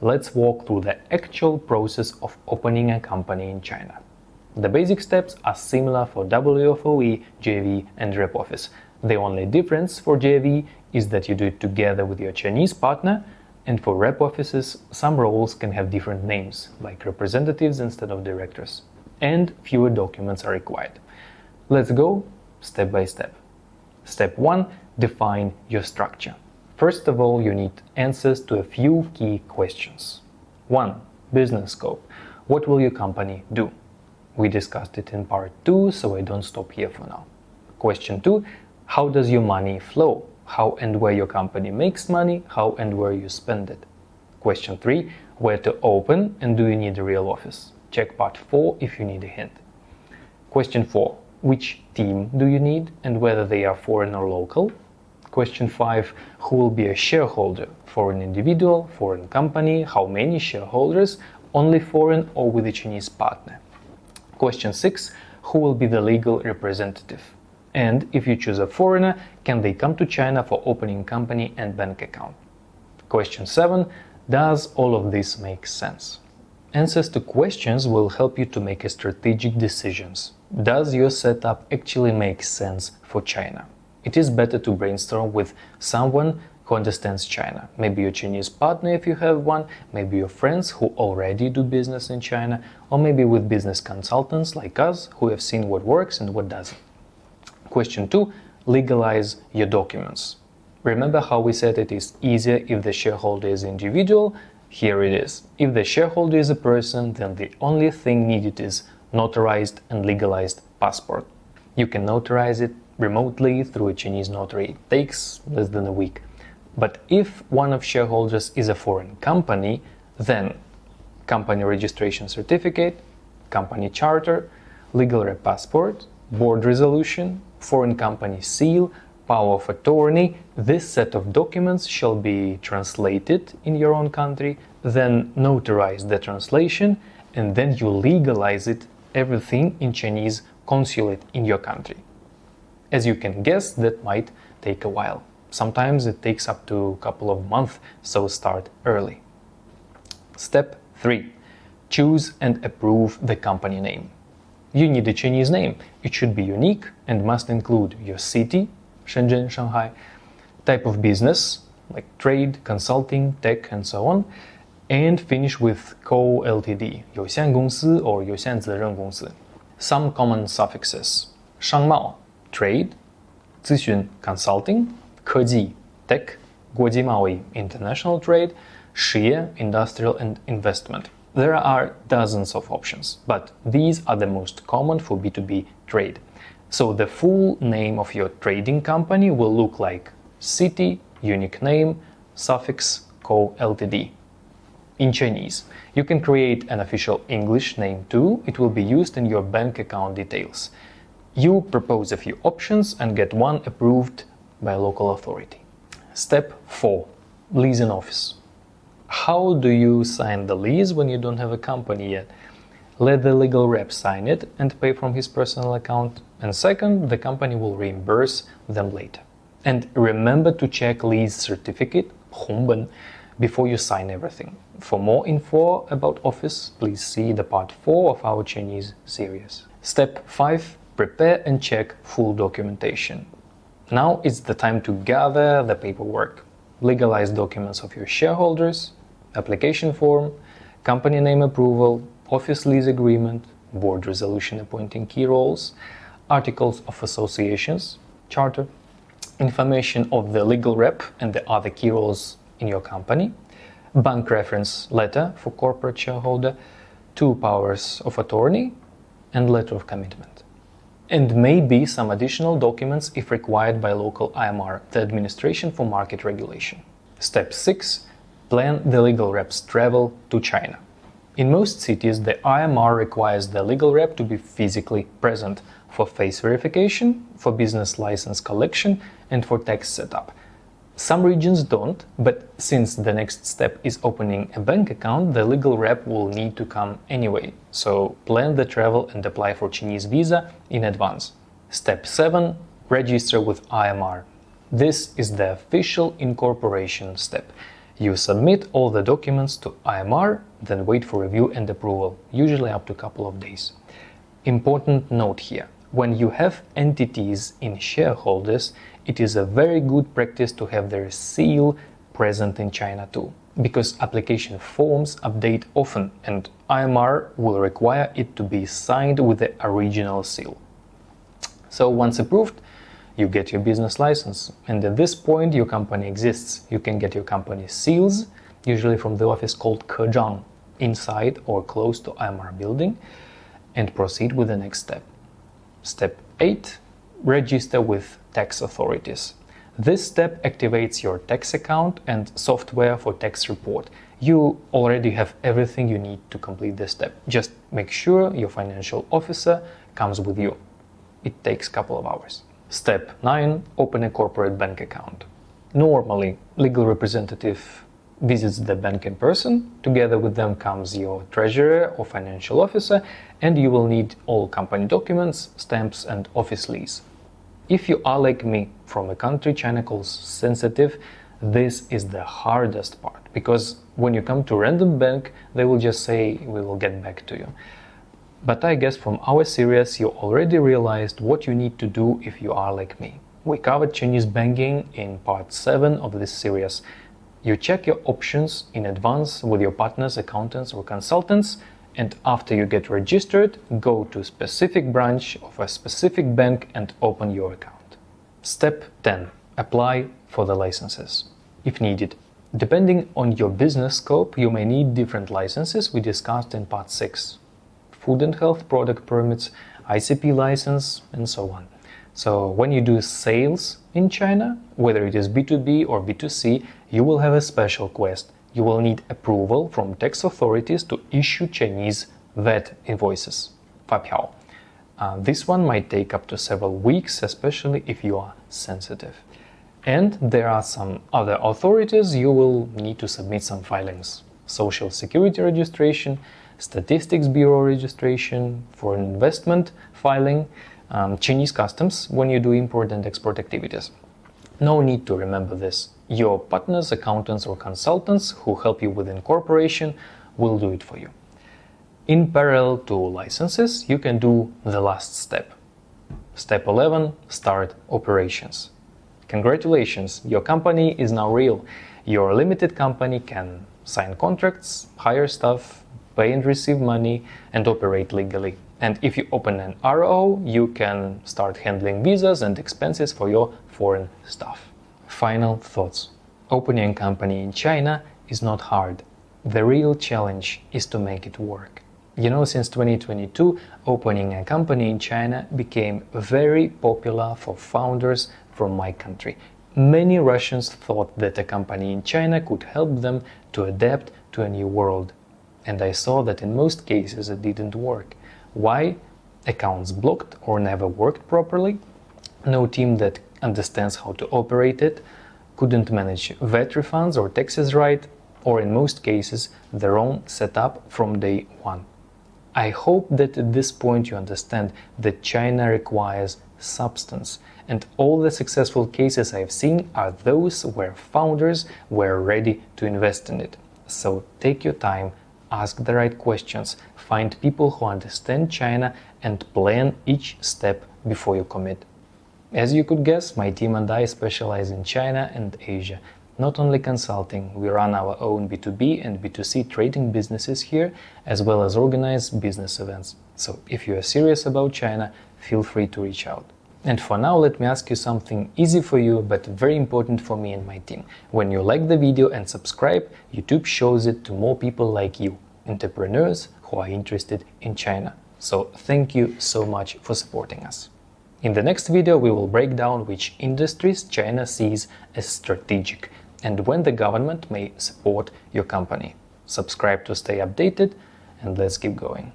let's walk through the actual process of opening a company in China. The basic steps are similar for WFOE, JV and rep office. The only difference for JV is that you do it together with your Chinese partner, and for rep offices, some roles can have different names, like representatives instead of directors, and fewer documents are required. Let's go step by step. Step 1. Define your structure. First of all, you need answers to a few key questions. 1. Business scope. What will your company do? We discussed it in part 2, so I don't stop here for now. Question 2. How does your money flow? How and where your company makes money, how and where you spend it. Question 3. Where to open and do you need a real office? Check part 4 if you need a hint. Question 4. Which team do you need and whether they are foreign or local? Question 5. Who will be a shareholder? Foreign individual, foreign company, how many shareholders, only foreign or with a Chinese partner? Question 6. Who will be the legal representative? And if you choose a foreigner, can they come to China for opening company and bank account? Question 7. Does all of this make sense? Answers to questions will help you to make strategic decisions. Does your setup actually make sense for China? It is better to brainstorm with someone who understands China. Maybe your Chinese partner if you have one, maybe your friends who already do business in China, or maybe with business consultants like us who have seen what works and what doesn't. Question 2. Legalize your documents. Remember how we said it is easier if the shareholder is individual? Here it is. If the shareholder is a person, then the only thing needed is notarized and legalized passport. You can notarize it remotely through a Chinese notary. It takes less than a week. But if one of shareholders is a foreign company, then company registration certificate, company charter, legal rep passport, board resolution, foreign company seal, power of attorney. This set of documents shall be translated in your own country, then notarize the translation, and then you legalize it, everything in Chinese consulate in your country. As you can guess, that might take a while. Sometimes it takes up to a couple of months, so start early. Step 3. Choose and approve the company name. You need a Chinese name. It should be unique and must include your city, Shenzhen, Shanghai, type of business, like trade, consulting, tech, and so on, and finish with Co. Ltd, 有限公司 or 有限责任公司. Some common suffixes: 商贸 trade, 咨询 consulting, 科技 tech, 国际贸易 international trade, 实业 industrial and investment. There are dozens of options, but these are the most common for B2B trade. So the full name of your trading company will look like city, unique name, suffix, Co. Ltd. In Chinese, you can create an official English name too. It will be used in your bank account details. You propose a few options and get one approved by a local authority. Step 4. Lease an office. How do you sign the lease when you don't have a company yet? Let the legal rep sign it and pay from his personal account. And second, the company will reimburse them later. And remember to check lease certificate, 红本, before you sign everything. For more info about office, please see the part 4 of our Chinese series. Step 5. Prepare and check full documentation. Now it's the time to gather the paperwork. Legalize documents of your shareholders, application form, company name approval, office lease agreement, board resolution appointing key roles, articles of associations, charter, information of the legal rep and the other key roles in your company, bank reference letter for corporate shareholder, 2 powers of attorney, and letter of commitment. And maybe some additional documents if required by local IMR, the Administration for Market Regulation. Step 6. Plan the legal rep's travel to China. In most cities, the IMR requires the legal rep to be physically present for face verification, for business license collection, and for tax setup. Some regions don't, but since the next step is opening a bank account, the legal rep will need to come anyway. So plan the travel and apply for Chinese visa in advance. Step 7. Register with IMR. This is the official incorporation step. You submit all the documents to IMR, then wait for review and approval, usually up to a couple of days. Important note here, when you have entities in shareholders, it is a very good practice to have their seal present in China too, because application forms update often and IMR will require it to be signed with the original seal. So once approved, you get your business license, and at this point your company exists. You can get your company seals, usually from the office called Kejang, inside or close to IMR building, and proceed with the next step. Step 8. Register with tax authorities. This step activates your tax account and software for tax report. You already have everything you need to complete this step. Just make sure your financial officer comes with you. It takes a couple of hours. Step 9. Open a corporate bank account. Normally, legal representative visits the bank in person. Together with them comes your treasurer or financial officer, and you will need all company documents, stamps, and office lease. If you are like me, from a country China calls sensitive, this is the hardest part, because when you come to a random bank, they will just say, we will get back to you. But I guess from our series you already realized what you need to do if you are like me. We covered Chinese banking in part 7 of this series. You check your options in advance with your partners, accountants or consultants, and after you get registered, go to a specific branch of a specific bank and open your account. Step 10. Apply for the licenses, if needed. Depending on your business scope, you may need different licenses we discussed in part 6. Food and health product permits, ICP license, and so on. So when you do sales in China, whether it is B2B or B2C, you will have a special quest. You will need approval from tax authorities to issue Chinese VAT invoices, 发票. This one might take up to several weeks, especially if you are sensitive. And there are some other authorities you will need to submit some filings. Social Security registration, Statistics Bureau registration, foreign investment filing, Chinese customs when you do import and export activities. No need to remember this. Your partners, accountants or consultants who help you with incorporation will do it for you. In parallel to licenses, you can do the last step. Step 11. Start operations. Congratulations, your company is now real. Your limited company can sign contracts, hire staff, pay and receive money, and operate legally. And if you open an RO, you can start handling visas and expenses for your foreign staff. Final thoughts. Opening a company in China is not hard. The real challenge is to make it work. You know, since 2022, opening a company in China became very popular for founders from my country. Many Russians thought that a company in China could help them to adapt to a new world. And I saw that in most cases it didn't work. Why? Accounts blocked or never worked properly, no team that understands how to operate it, couldn't manage VAT refunds or taxes right, or in most cases the wrong setup from day one. I hope that at this point you understand that China requires substance, and all the successful cases I've seen are those where founders were ready to invest in it. So take your time, ask the right questions, find people who understand China, and plan each step before you commit. As you could guess, my team and I specialize in China and Asia. Not only consulting, we run our own B2B and B2C trading businesses here, as well as organize business events. So if you are serious about China, feel free to reach out. And for now, let me ask you something easy for you, but very important for me and my team. When you like the video and subscribe, YouTube shows it to more people like you, entrepreneurs who are interested in China. So thank you so much for supporting us. In the next video, we will break down which industries China sees as strategic and when the government may support your company. Subscribe to stay updated, and let's keep going.